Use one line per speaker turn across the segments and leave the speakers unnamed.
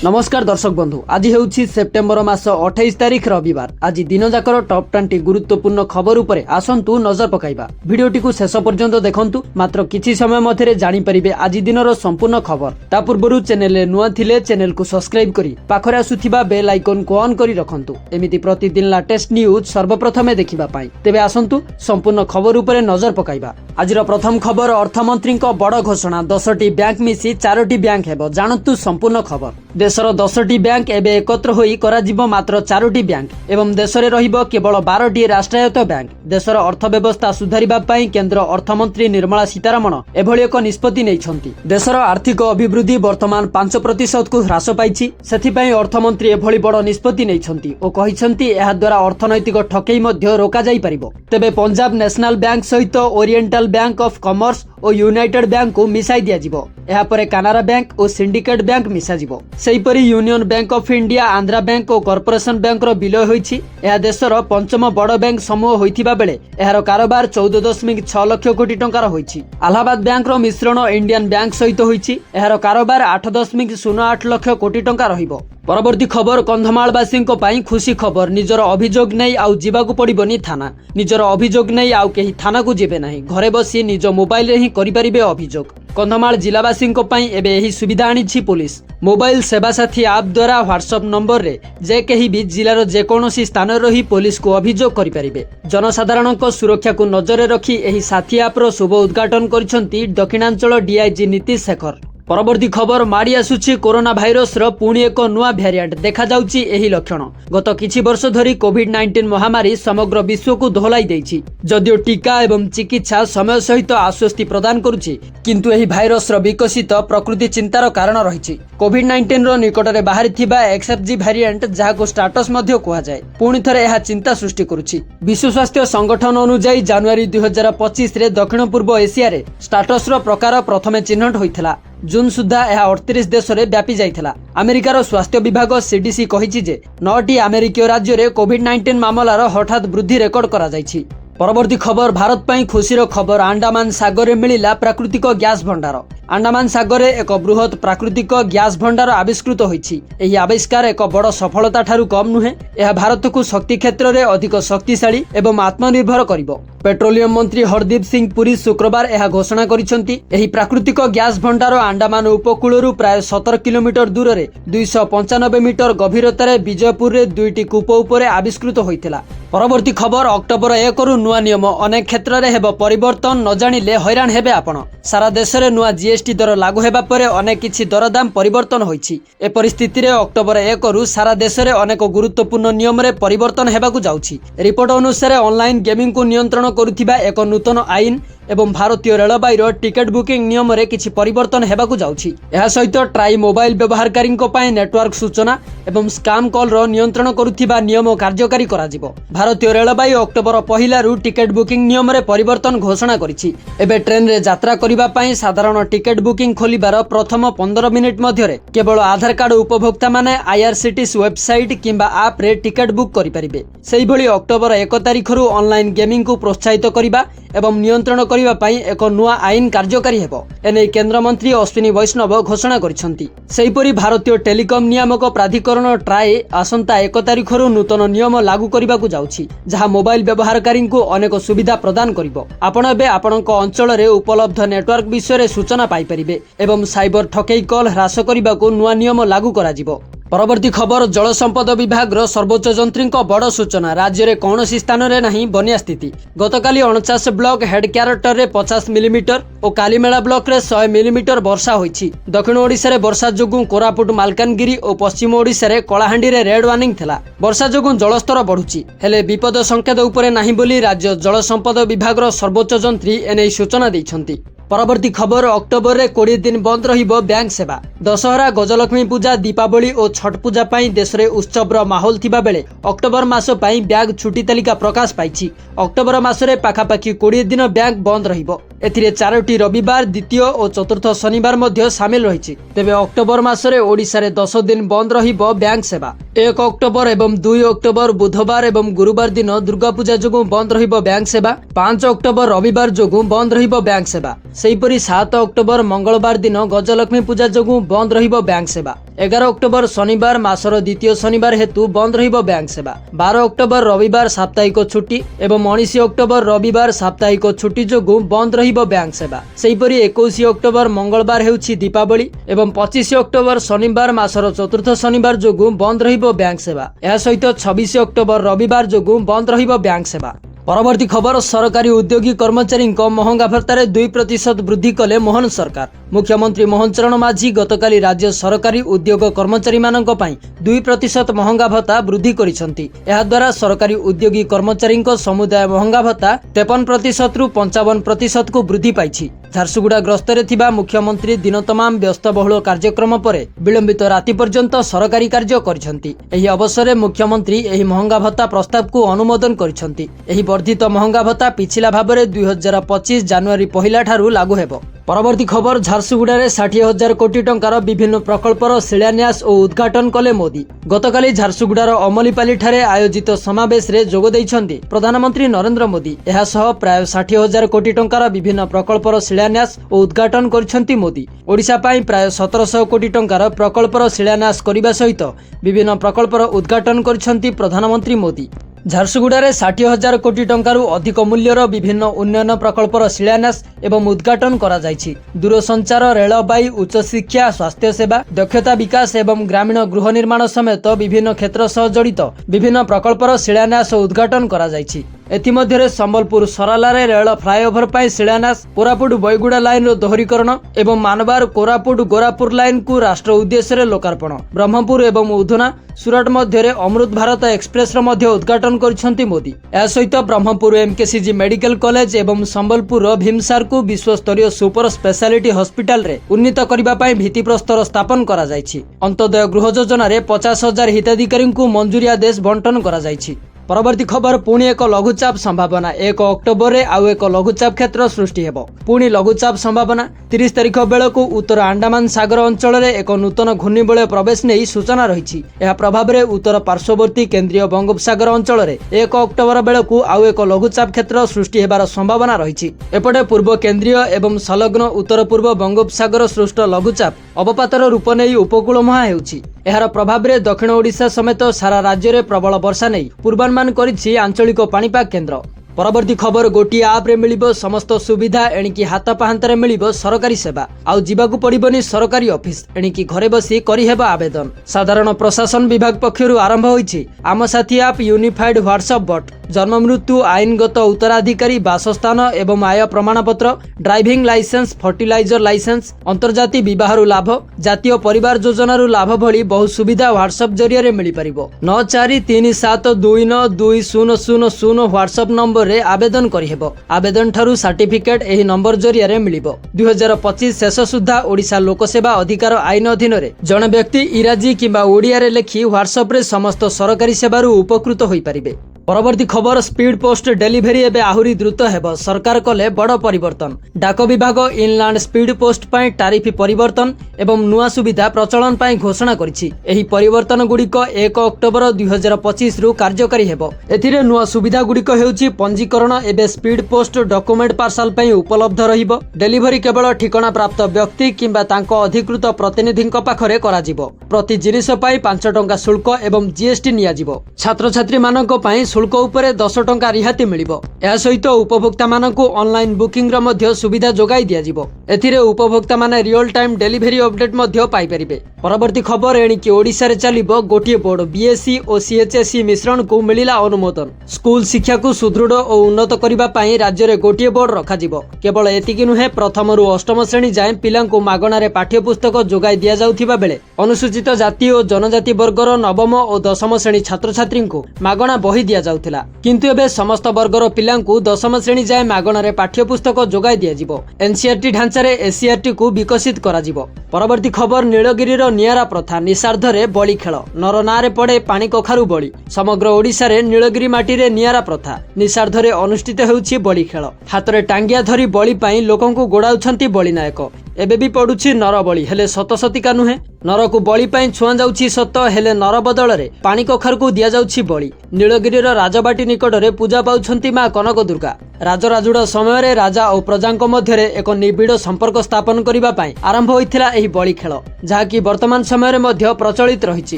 नमस्कार दर्शक बंधु आज हेउछि सेप्टेम्बर मास 28 तारिख रविवार। आज दिन जाकर टॉप 20 गुरुत्वपूर्ण खबर उपरे आसंतु नजर पकाइबा। भिडियोटी को शेष पर्यंत देखंतु। मात्र किछि समय मध्यरे जानि परिबे आज दिनर संपूर्ण खबर। ता पूर्वरु चैनल नुआ थिले चैनल को सब्सक्राइब करी पाखरे आसुथिबा बेल आइकन को ऑन करी रखंतु। एमिति प्रतिदिन लेटेस्ट न्यूज सर्वप्रथमे देखिबा पाई। तेबे आसंतु संपूर्ण खबर उपरे नजर पकाइबा। आजिर प्रथम खबर अर्थमंत्री बड़ घोषणा 10टी बैंक मिसी 4टी बैंक हेबो। जानतु संपूर्ण खबर। देशर 10टी बैंक एबे एकत्र होई कराजिबो मात्र 4टी बैंक एवं देशरे रहिबो केवल 12टी राष्ट्रायत्त बैंक। देशर अर्थव्यवस्था सुधारिबा पई केंद्र अर्थमंत्री निर्मला सीतारमण एभली एक निष्पत्ति नैछंती। देशर आर्थिक अभिवृद्धि वर्तमान 5% को ह्रास पाइछि। सेथिपई अर्थमंत्री एभली बड़ निष्पत्ति नैछंती ओ कहिसंती एहा द्वारा अर्थनैतिक ठकेई मध्ये रोका जाई परिबो। तेबे पंजाब नेशनल बैंक सहित ओरिएंटल बैंक ऑफ कॉमर्स और यूनाइटेड बैंक को मिसाई दिया जिवो। एहा परे कानारा बैंक और सिंडिकेट बैंक मिसा जिवो। सेहीपरि Union Bank of India, Andhra Bank और कॉर्पोरेशन बैंक रो विलय होईछि। एहा देशर पंचम बड़ बैंक समूह होइथिबा बेले एहार कारोबार 14.6 लाख कोटी टंकार होईछि। अलाहाबाद बैंक रो मिश्रण इंडियन बैंक सहित होईछि। एहार कारोबार 8.08 लाख कोटी टंका रहिबो। परवर्ती खबर कंधमालवासी खुशी खबर। निजर अभियोग नहीं आउ जीवाकू पड़िबनी थाना। निजर अभियोग नहीं आउ केही थाना को जेबे नहीं, घरे बसी निज मोबाइल रे ही करिपारिबे अभियोग। कंधमाल जिलावासी एबे एही सुविधा आनिछि पुलिस। मोबाइल सेवा साथी आप द्वारा व्हाट्सएप नंबर रे जे केही भी जिलार जेकोसी स्थान रही पुलिस को अभियोग करिपारिबे। जनसाधारण सुरक्षा को नजर रखी एही साथी आप रो शुभ उद्घाटन करिसंती दक्षिणांचल डीआईजी नीतीश शेखर। परवर्ती खबर माड़ी आसुछि कोरोना भाइरस रो पुणी एक नुआ भेरिएंट देखा जाउछि। एही लक्षण गत किछि वर्ष धरी कोविड-19 महामारी समग्र विश्व को दोहलाई दैछि। जदियो टीका एवं चिकित्सा समय सहित आश्वस्ति प्रदान करुछि, किंतु एही भाइरस रो विकसित प्रकृति चिंतार कारण रहिछि। कोविड-19 रो निकटरे बाहरिथिबा XFG भेरिएंट जाहाको स्टाटस मध्ये कुहा जाय पुणी थरे एहा चिंता सृष्टि करुछि। विश्व स्वास्थ्य संगठन अनुसार जनवरी 2025 रे दक्षिण पूर्व एशिया रे स्टाटस रो प्रकार प्रथमे चिन्हट होइथिला। जून सुधा यह 38 देश में व्यापी जाइथिला। अमेरिकार स्वास्थ्य विभाग CDC कहिछि जे 9टी अमेरिकीय राज्य रे कोविड-19 मामलार हठात वृद्धि रेकर्ड करा जाइछि। परवर्ती खबर भारत पई खुशीर खबर। अंडमान सागर में मिलिला प्राकृतिक गैस भंडार। अंडमान सागर में एक बृहत प्राकृतिक गैस भंडार आविष्कृत होइछि। एही आविष्कार एक बड़ सफलता ठारू कम नुहे। यह भारत को शक्ति क्षेत्र में अधिक शक्तिशाली एवं आत्मनिर्भर करिबो। पेट्रोलियम मंत्री हरदीप सिंह पुरी शुक्रवार यह घोषणा करिसंती। एही प्राकृतिक गैस भंडार अंडमान उपकूलरू प्राय 17 किलोमीटर दूर रे 295 मीटर गभीरतार विजयपुर रे 2टी कूप उपरे आविष्कृत होइथिला। परवर्ती खबर अक्टोबर 1 रु नुआ नियम अनेक क्षेत्र में हेबो परिवर्तन। न जानिले हैरान हेबे आपण। सारा देश में नुआ जीएसटी दर लागू हेबा परे अनेक किछि दरदाम परिवर्तन होइछि। ए परिस्थिति रे अक्टोबर 1 रु सारा देश में अनेक गुरुत्वपूर्ण नियम रे परिवर्तन हेबाकू जाउछि। रिपोर्ट अनुसार ऑनलाइन गेमिंग को नियंत्रण करुथिबा एक नूतन आईन एवं भारतीय रेलबाई टिकेट बुकिंग नियम रे किछि परिवर्तन हेबाकू जाउछि। एहा सहित ट्राई मोबाइल व्यवहारकारी पई नेटवर्क सूचना एवं स्कैम कॉल रो नियंत्रण करुथिबा नियम कार्यकारी कराजिबो। भारतीय रेलबाई अक्टोबर 1 रु टिकेट बुकिंग नियम रे परिवर्तन घोषणा करिछि। एबे ट्रेन रे यात्रा करिबा पई साधारण टिकेट बुकिंग खोलिबार प्रथम 15 मिनिट मध्यरे केवल आधार कार्ड उपभोक्ता माने IRCTC वेबसाइट किंबा आप रे टिकेट बुक करि परिबे। सेहि भली अक्टोबर 1 तारिख रु ऑनलाइन गेमिंग को प्रोत्साहित करिबा एवं नियंत्रण करिबा पई एक नुआ आईन कार्यकारी हेबो। एने केंद्र मंत्री अश्विनी वैष्णव घोषणा करिसंती। सेहिपरि भारतीय टेलिकम नियामक प्राधिकरण ट्राई आसंता 1 तारिख रु नूतन नियम लागू करिबाकू जाउछि, जहा मोबाइल व्यवहारकारी को अनेक सुविधा प्रदान करिबो। आपण एबे आपणक अंचल रे उपलब्ध नेटवर्क विषय रे सूचना पाई परिबे एवं साइबर ठकेई कॉल ह्रास करिबाकू नुआ नियम लागू कराजिबो। परवर्ती खबर जल संपद विभाग सर्वोच्च जंत्री बड़ सूचना। राज्य में कौन स्थान में नहीं बनिया स्थिति। गतकाली 49 ब्लॉक हेड क्यारेक्टर रे 50 मिलीमीटर और कालीमेला ब्लॉक रे 100 मिलीमीटर वर्षा होइछि। दक्षिण ओडिशा रे वर्षा जोगु कोरापुट, मालकानगिरी और पश्चिम ओडिशा रे कलाहांडी रे रेड वार्निंग थिला। वर्षा जोगु जलस्तर बढ़ुछि हेले विपद संकेत उपरे नाही बोली राज्य जल संपद विभाग सर्वोच्च जंत्री एने सूचना दैछंती। परवर्ती खबर अक्टोबर रे 20 दिन बंद रहिबो बैंक सेवा। दशहरा, गजलक्ष्मी पूजा, दीपावली और छठ पूजा पाई देश में उत्सवर माहौल थिबा बेले अक्टोबर मास पाई बैंक छुट्टी तालिका प्रकाश पाइछि। अक्टोबर मासरे पाखापाखि 20 दिन बैंक बंद रहिबो। एथिरे 4टी रविवार, द्वितीय और चतुर्थ शनिवार मध्य सामिल रहिछि। तेबे अक्टोबर मासरे ओडिशा रे 10 दिन बंद रहिबो बैंक सेवा। 1 अक्टोबर एवं 2 अक्टोबर बुधवार एवं गुरुवार दिन दुर्गा पूजा जोगु बंद रहिबो बैंक सेवा। 5 अक्टोबर रविवार जोगु बंद रहिबो बैंक सेवा। सेहीपरि 7 अक्टोबर मंगलवार दिन गजलक्ष्मी पूजा जोगु बंद रहिबो बैंक सेवा। 11 अक्टोबर शनिवार मासर द्वितीय शनिवार हेतु बंद रहिबो बैंक सेवा। 12 अक्टोबर रविवार साप्ताहिक छुट्टी एवं 19 अक्टोबर रविवार साप्ताहिक छुट्टी जोगु बंद रहिबो बैंक सेवा। सेहीपरि 21 अक्टोबर मंगलवार हेउछि दीपावली एवं 25 अक्टोबर शनिवार मासर चतुर्थ शनिवार जोगु बंद रहिबो बैंक सेवा। या सहित 26 अक्टोबर रविवार जोगु बंद रहिबो बैंक सेवा। परवर्ती खबर सरकारी उद्योगी कर्मचारी महंगा भत्तार 2% वृद्धि कले मोहन सरकार। मुख्यमंत्री मोहन चरण माझी गतकाली राज्य सरकारी उद्योग कर्मचारी मानक पई 2% महंगा भत्ता वृद्धि करिसंती। एहा द्वारा सरकारी उद्योगी कर्मचारी समुदाय महंगा भत्ता 53% रु 55% को वृद्धि पाइछि। झारसुगुड़ा ग्रस्तरे थिबा मुख्यमंत्री दिन तमाम व्यस्तबहुल कार्यक्रम पर विलंबित राति पर्यंत सरकारी कार्य करिसंती। एही अवसर मुख्यमंत्री एही महंगा भत्ता प्रस्ताव को अनुमोदन करिसंती। एही वर्धित महंगा भत्ता पिछला भाबरे 2025 जनवरी पहिला ठारू लागू हेबो। परवर्ती खबर झारसुगुड़ा 60,000 कोटी टंकार विभिन्न प्रकल्पर शिलान्यास और उद्घाटन कले मोदी। गतकाली झारसुगुड़ार अमलीपाली ठारे आयोजित समावेश रे जोग दैछन्ती प्रधानमंत्री नरेंद्र मोदी। एहा सह प्राय 60,000 कोटी टंकार विभिन्न प्रकल्पर शिलान्यास और उद्घाटन करिसन्ती मोदी। ओडिशा पई प्राय 1700 कोटी टंकार प्रकल्पर शिलान्यास करिबा सहित विभिन्न प्रकल्पर उद्घाटन करिसन्ती प्रधानमंत्री मोदी। झारसुगुड़ा 60,000 कोटी टंकारु अधिक मूल्यर विभिन्न उन्नयन प्रकल्पर शिलान्यास एवं उद्घाटन करा जायछि। दूरसंचार, रेलबाई, उच्च शिक्षा, स्वास्थ्य सेवा, दक्षता विकास एवं ग्रामीण गृह निर्माण समेत विभिन्न क्षेत्र सह जड़ित विभिन्न प्रकल्पर शिलान्यास और उद्घाटन करा जायछि। एथिमध्यरे संबलपुर सरालारे रेल फ्लाईओवर पाई शिलान्यास, कोरापुट बईगुड़ा लाइन दोहरीकरण एवं मानवार कोरापुट गोरापुर लाइन को राष्ट्र उद्देश्य लोकार्पण। ब्रह्मपुर एवं उधना सुरट मध्य अमृत भारत एक्सप्रेस मध्य उद्घाटन करिसंती मोदी। या सहित ब्रह्मपुर एमकेसीजी मेडिकल कॉलेज एवं संबलपुर भीमसार को विश्व स्तरीय सुपर स्पेशलिटी हॉस्पिटल रे उन्नीत करबा पाई भित्तिप्रस्तर स्थापन करा जायछि। अंत्योदय गृह योजना रे 50,000 हिताधिकारी को मंजूरी आदेश बंटन करा जायछि। परवर्ती खबर पुणी एक लघुचाप संभावना। 1 अक्टोबर रे आउ एक लघुचाप क्षेत्र सृष्टि हेबो। पुणी लघुचाप संभावना। 30 तारिख बेलकु उत्तर अंडमान सागर अंचल रे एक नूतन घूर्णिबलय प्रवेश नहीं सूचना रही। यह प्रभाव रे उत्तर पार्श्ववर्ती केंद्रीय बंगोपसागर अंचल रे 1 अक्टोबर बेलकु आउ एक लघुचाप क्षेत्र सृष्टि हेबार संभावना रही। एपटे पूर्व केंद्रीय एवं संलग्न उत्तर पूर्व बंगोपसागर सृष्ट लघुचाप अवपातर रूप नहीं उपकूल मुहां हेउछि। एहार प्रभाव रे दक्षिण ओडिशा समेत सारा राज्य रे प्रबल वर्षा नहीं पूर्वानुमान करिछि आंचलिक पाणीपाग केंद्र। परवर्ती खबर गोटी आप रे मिलिबो समस्त सुविधा एणिकी हाथ पाहांतरे मिलिबो सरकारी सेवा। आउ जीवाकू पड़िबनी सरकारी ऑफिस एणिकी घरे बसी करि हेबा आवेदन। साधारण प्रशासन विभाग पक्षरु आरंभ होइछि आम साथी आप यूनिफाइड व्हाट्सएप बट। जन्म मृत्यु, आईनगत उत्तराधिकारी, बासस्थान एवं आय प्रमाणपत्र, ड्राइविंग लाइसेंस, फर्टिलाइजर लाइसेंस, अंतर्जातीय विवाहरु लाभ, जातीय परिवार योजनारु लाभ भली बहु सुविधा व्हाट्सएप जरिया मिली परिबो। 9437292000 व्हाट्सएप नंबर रे आवेदन करि हेबो। आवेदन ठारू सर्टिफिकेट एही नंबर जरिया रे मिलिबो। 2025 शेष सुद्धा ओडिशा लोकसेवा अधिकार आईन अधीन रे जणे व्यक्ति इंग्राजी किंबा ओडिया रे लेखि व्हाट्सएप रे समस्त सरकारी सेवारु उपकृत होई परिबे। परवर्ती खबर स्पीड पोस्ट डेलीवरी एबे आहुरी द्रुत हेबो। सरकार कले बड़ परिवर्तन। डाक विभाग इनलैंड स्पीड पोस्ट पाई टारिफ परिवर्तन एवं नुआ सुविधा प्रचलन पाई घोषणा करिछि। एही परिवर्तन गुड़िक 1 अक्टोबर 2025 रु कार्यकारी हेबो। एथिरे नुआ सुविधा गुड़िक हेउछि पंजीकरण एबे स्पीड पोस्ट डॉक्यूमेंट पार्सल पाई उपलब्ध रहिबो। डेलीवरी केवल ठिकाना प्राप्त व्यक्ति किंबा तांको अधिकृत प्रतिनिधिंक पाखरे करा जिवो। प्रति जिनिस पाई 5 टंका शुल्क एवं जीएसटी निया जिवो। छात्र छात्री मानक पाई शुल्क उपरे 10 टंका रिहाती मिलिबो। या सहित उपभोक्ता मानकु ऑनलाइन बुकिंग रो मध्य सुविधा जोगाई दिया जिवो। एथिरे उपभोक्ता माने रियल टाइम डेलीवरी अपडेट मध्य पाई परिबे। परवर्ती खबर एणिकी ओडिशा रे चलिबो गोटिए बोर्ड। बीएससी और सीएचएससी मिश्रण को मिलिला अनुमोदन। स्कूल शिक्षा को सुदृढ़ और उन्नत करबा पाई राज्य रे गोटिए बोर्ड रखा जिवो। केवल एतिकी नुहे प्रथम रु अष्टम श्रेणी जाए पिलांको मागणा रे पाठ्य पुस्तक जोगाई दिया जाउथिबा बेले अनुसूचित जाति और जनजाति वर्गर नवम और दशम श्रेणी छात्र छात्री को मागणा बही दिया जाउथिला। किंतु एबे समस्त वर्गर पिलांको दशम श्रेणी जाए मागणा रे पाठ्य पुस्तक जोगाई दिया जिवो। एनसीईआरटी ढांचा रे एससीईआरटी को विकसित करा जिवो। परवर्ती खबर नीलगिरी रो नियारा प्रथा। निशार्धरे बळी खेल नर नारे पड़े पानी कखारु बळी। समग्र ओडिशा रे नीलगिरी माटी रे नियारा प्रथा निशार्धरे अनुष्ठित हेउछि बळी खेल। हातरे टांगिया धरी बळी पाई लोकंकु गोडाउछंती बळी नायक। ଏବେ ବି ପଡୁଛି ନର ବଳି, ହେଲେ ସତ ସତିକା ନୁହେଁ। ନରକୁ ବଳି ପାଇଁ ଛୁଆଁ ଯାଉଛି ସତ, ହେଲେ ନର ବଦଳରେ ପାଣି କଖାରୁକୁ ଦିଆଯାଉଛି ବଳି। ନୀଳଗିରିର ରାଜବାଟି ନିକଟରେ ପୂଜା ପାଉଛନ୍ତି ମା କନକ ଦୁର୍ଗା। ରାଜରାଜୁଡ଼ ସମୟରେ ରାଜା ଓ ପ୍ରଜାଙ୍କ ମଧ୍ୟରେ ଏକ ନିବିଡ଼ ସମ୍ପର୍କ ସ୍ଥାପନ କରିବା ପାଇଁ ଆରମ୍ଭ ହୋଇଥିଲା ଏହି ବଳି ଖେଳ, ଯାହାକି ବର୍ତ୍ତମାନ ସମୟରେ ମଧ୍ୟ ପ୍ରଚଳିତ ରହିଛି।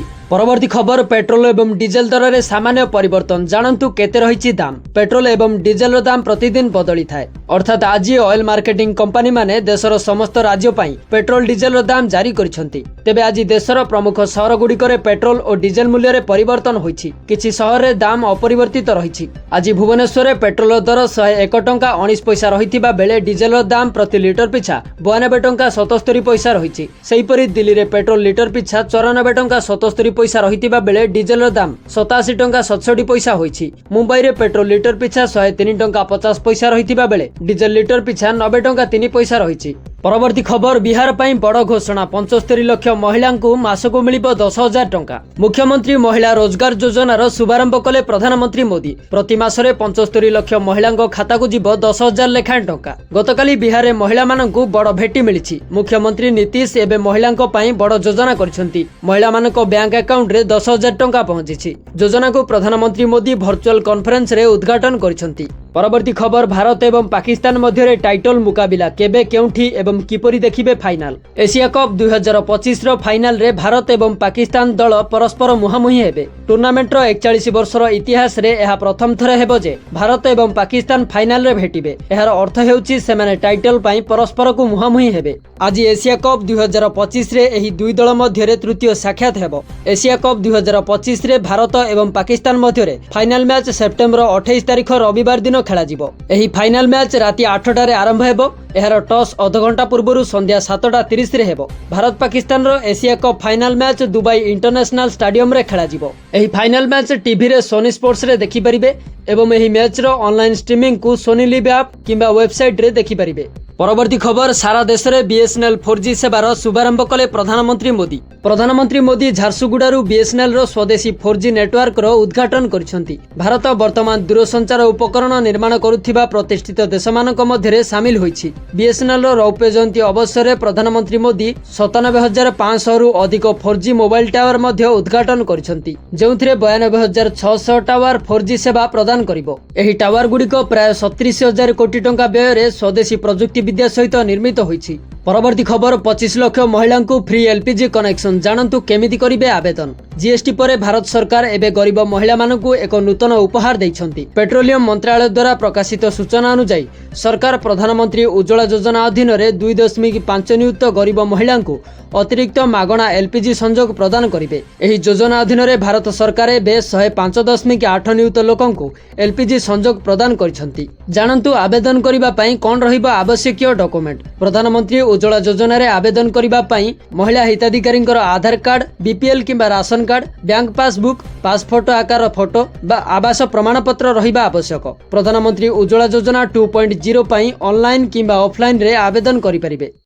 ପରବର୍ତ୍ତୀ ଖବର, ପେଟ୍ରୋଲ ଏବଂ ଡିଜେଲ ଦରରେ ସାମାନ୍ୟ ପରିବର୍ତ୍ତନ। ଜାଣନ୍ତୁ କେତେ ରହିଛି ଦାମ। ପେଟ୍ରୋଲ ଏବଂ ଡିଜେଲର ଦାମ ପ୍ରତିଦିନ ବଦଳିଥାଏ, ଅର୍ଥାତ୍ ଆଜି ଅଏଲ ମାର୍କେଟିଂ କମ୍ପାନୀ ମାନେ ଦେଶର ସମସ୍ତ ରାଜ୍ୟ ପାଇଁ ପେଟ୍ରୋଲ ଡିଜେଲର ଦାମ ଜାରି କରିଛନ୍ତି। ତେବେ ଆଜି ଦେଶର ପ୍ରମୁଖ ସହରଗୁଡ଼ିକରେ ପେଟ୍ରୋଲ ଓ ଡିଜେଲ ମୂଲ୍ୟରେ ପରିବର୍ତ୍ତନ ହୋଇଛି। କିଛି ସହରରେ ଦାମ ଅପରିବର୍ତ୍ତିତ ରହିଛି। ଆଜି ଭୁବନେଶ୍ୱରରେ ପେଟ୍ରୋଲ ଦର 101 ଟଙ୍କା 19 ପଇସା ରହିଥିବା ବେଳେ ଡିଜେଲର ଦାମ ପ୍ରତି ଲିଟର ପିଛା 92 ଟଙ୍କା 77 ପଇସା ରହିଛି। ସେହିପରି ଦିଲ୍ଲୀରେ ପେଟ୍ରୋଲ ଲିଟର ପିଛା 94 ଟଙ୍କା 77 ପଇସା ରହିଥିବା ବେଳେ ଡିଜେଲର ଦାମ 87 ଟଙ୍କା 67 ପଇସା ହୋଇଛି। ମୁମ୍ବାଇରେ ପେଟ୍ରୋଲ ଲିଟର ପିଛା 103 ଟଙ୍କା 50 ପଇସା ରହିଥିବା ବେଳେ ଡିଜେଲ ଲିଟର ପିଛା 90 ଟଙ୍କା 3 ପଇସା ରହିଛି। ପରବର୍ତ୍ତୀ ଖବର, ବିହାର ପାଇଁ ବଡ଼ ଘୋଷଣା। 75 ଲକ୍ଷ ମହିଳାଙ୍କୁ ମାସକୁ ମିଳିବ 10,000 ଟଙ୍କା। ମୁଖ୍ୟମନ୍ତ୍ରୀ ମହିଳା ରୋଜଗାର ଯୋଜନାର ଶୁଭାରମ୍ଭ କଲେ ପ୍ରଧାନମନ୍ତ୍ରୀ ମୋଦି। ପ୍ରତି ମାସରେ 75 ଲକ୍ଷ ମହିଳାଙ୍କ ଖାତାକୁ ଯିବ 10,000 ଲେଖାଏଁ ଟଙ୍କା। ଗତକାଲି ବିହାରରେ ମହିଳାମାନଙ୍କୁ ବଡ଼ ଭେଟି ମିଳିଛି। ମୁଖ୍ୟମନ୍ତ୍ରୀ ନୀତିଶ ଏବେ ମହିଳାଙ୍କ ପାଇଁ ବଡ଼ ଯୋଜନା କରିଛନ୍ତି। ମହିଳାମାନଙ୍କ ବ୍ୟାଙ୍କ ଆକାଉଣ୍ଟରେ 10,000 ଟଙ୍କା ପହଞ୍ଚିଛି। ଯୋଜନାକୁ ପ୍ରଧାନମନ୍ତ୍ରୀ ମୋଦି ଭର୍ଚୁଆଲ କନଫରେନ୍ସରେ ଉଦ୍ଘାଟନ କରିଛନ୍ତି। ପରବର୍ତ୍ତୀ ଖବର, ଭାରତ ଏବଂ ପାକିସ୍ତାନ ମଧ୍ୟରେ ଟାଇଟଲ ମୁକାବିଲା। କେବେ, କେଉଁଠି ଏବଂ କିପରି ଦେଖିବେ ଫାଇନାଲ? ଏସିଆ କପ୍ 2025ର ଫାଇନାଲରେ ଭାରତ ଏବଂ ପାକିସ୍ତାନ ଦଳ ପରସ୍ପର ମୁହାଁମୁହିଁ ହେବେ। ଟୁର୍ଣ୍ଣାମେଣ୍ଟର 41 ବର୍ଷର ଇତିହାସରେ ଏହା ପ୍ରଥମ ଥର ହେବ ଯେ ଭାରତ ଏବଂ ପାକିସ୍ତାନ ଫାଇନାଲରେ ଭେଟିବେ। ଏହାର ଅର୍ଥ ହେଉଛି ସେମାନେ ଟାଇଟଲ ପାଇଁ ପରସ୍ପରକୁ ମୁହାଁମୁହିଁ ହେବେ। ଆଜି ଏସିଆ କପ୍ 2025ରେ ଏହି ଦୁଇ ଦଳ ମଧ୍ୟରେ ତୃତୀୟ ସାକ୍ଷାତ ହେବ। ଏସିଆ କପ୍ 2025ରେ ଭାରତ ଏବଂ ପାକିସ୍ତାନ ମଧ୍ୟରେ ଫାଇନାଲ ମ୍ୟାଚ୍ ସେପ୍ଟେମ୍ବର 28 ତାରିଖ ରବିବାର ଦିନ ଖେଳାଯିବ। ଏହି ଫାଇନାଲ ମ୍ୟାଚ୍ ରାତି 8ଟାରେ ଆରମ୍ଭ ହେବ। ଏହାର ଟସ୍ ଅଧଘଣ୍ଟା ପୂର୍ବରୁ ସନ୍ଧ୍ୟା 7:30ରେ ହେବ। ଭାରତ ପାକିସ୍ତାନର Asia cup final match Dubai international ଷ୍ଟାଡିୟମରେ ଖେଳାଯିବ। ଏହି ଫାଇନାଲ ମ୍ୟାଚ୍ ଟିଭିରେ ସୋନି ସ୍ପୋର୍ଟସରେ ଦେଖିପାରିବେ ଏବଂ ଏହି ମ୍ୟାଚ୍ର ଅନଲାଇନ୍ ଷ୍ଟ୍ରିମିଂକୁ ସୋନି ଲିଭ୍ ଆପ୍ କିମ୍ବା ୱେବସାଇଟ୍ରେ ଦେଖିପାରିବେ। ପରବର୍ତ୍ତୀ ଖବର, ସାରା ଦେଶରେ ବିଏସ୍ଏନ୍ଏଲ୍ 4G ସେବାର ଶୁଭାରମ୍ଭ କଲେ ପ୍ରଧାନମନ୍ତ୍ରୀ ମୋଦି। ପ୍ରଧାନମନ୍ତ୍ରୀ ମୋଦି ଝାରସୁଗୁଡ଼ାରୁ ବିଏସ୍ଏନ୍ଏଲ୍ର ସ୍ୱଦେଶୀ 4G ନେଟୱାର୍କର ଉଦ୍ଘାଟନ କରିଛନ୍ତି। ଭାରତ ବର୍ତ୍ତମାନ ଦୂରସଞ୍ଚାର ଉପକରଣ ନିର୍ମାଣ କରୁଥିବା ପ୍ରତିଷ୍ଠିତ ଦେଶମାନଙ୍କ ମଧ୍ୟରେ ସାମିଲ ହୋଇଛି। ବିଏସ୍ଏନ୍ଏଲ୍ର ରୌପ୍ୟ ଜୟନ୍ତୀ ଅବସରରେ ପ୍ରଧାନମନ୍ତ୍ରୀ ମୋଦି 97,500ରୁ ଅଧିକ 4G ମୋବାଇଲ ଟାୱାର ମଧ୍ୟ ଉଦ୍ଘାଟନ କରିଛନ୍ତି, ଯେଉଁଥିରେ 92,600 ଟାୱାର 4G ସେବା ପ୍ରଦାନ କରିବ। ଏହି ଟାୱାରଗୁଡ଼ିକ ପ୍ରାୟ 37,000 କୋଟି ଟଙ୍କା ବ୍ୟୟରେ ସ୍ୱଦେଶୀ ପ୍ରଯୁକ୍ତି ବିଦ୍ୟା ସହିତ ନିର୍ମିତ ହୋଇଛି। ପରବର୍ତ୍ତୀ ଖବର, 25 ଲକ୍ଷ ମହିଳାଙ୍କୁ ଫ୍ରି ଏଲ୍ପିଜି କନେକ୍ସନ। ଜାଣନ୍ତୁ କେମିତି କରିବେ ଆବେଦନ। ଜିଏସ୍ଟି ପରେ ଭାରତ ସରକାର ଏବେ ଗରିବ ମହିଳାମାନଙ୍କୁ ଏକ ନୂତନ ଉପହାର ଦେଇଛନ୍ତି। ପେଟ୍ରୋଲିୟମ ମନ୍ତ୍ରାଳୟ ଦ୍ୱାରା ପ୍ରକାଶିତ ସୂଚନା ଅନୁଯାୟୀ ସରକାର ପ୍ରଧାନମନ୍ତ୍ରୀ ଉଜ୍ଜ୍ୱଳା ଯୋଜନା ଅଧୀନରେ 2.5 ନିୟୁତ ଗରିବ ମହିଳାଙ୍କୁ ଅତିରିକ୍ତ ମାଗଣା ଏଲ୍ପିଜି ସଂଯୋଗ ପ୍ରଦାନ କରିବେ। ଏହି ଯୋଜନା ଅଧୀନରେ ଭାରତ ସରକାର ଏବେ 105.8 ନିୟୁତ ଲୋକଙ୍କୁ ଏଲ୍ପିଜି ସଂଯୋଗ ପ୍ରଦାନ କରିଛନ୍ତି। ଜାଣନ୍ତୁ ଆବେଦନ କରିବା ପାଇଁ କ'ଣ ରହିବ ଆବଶ୍ୟକୀୟ ଡକୁମେଣ୍ଟ। ପ୍ରଧାନମନ୍ତ୍ରୀ ଉଜ୍ଜ୍ୱଳା ଯୋଜନାରେ ଆବେଦନ କରିବା ପାଇଁ ମହିଳା ହିତାଧିକାରୀଙ୍କର ଆଧାର କାର୍ଡ, ବିପିଏଲ୍ କିମ୍ବା ରାସନ କାର୍ଡ, ବ୍ୟାଙ୍କ ପାସବୁକ୍, ପାସଫଟୋ ଆକାର ଫଟୋ ବା ଆବାସ ପ୍ରମାଣପତ୍ର ରହିବା ଆବଶ୍ୟକ। ପ୍ରଧାନମନ୍ତ୍ରୀ ଉଜ୍ଜ୍ୱଳା ଯୋଜନା 2.0 ପାଇଁ ଅନଲାଇନ୍ କିମ୍ବା ଅଫଲାଇନରେ ଆବେଦନ କରିପାରିବେ।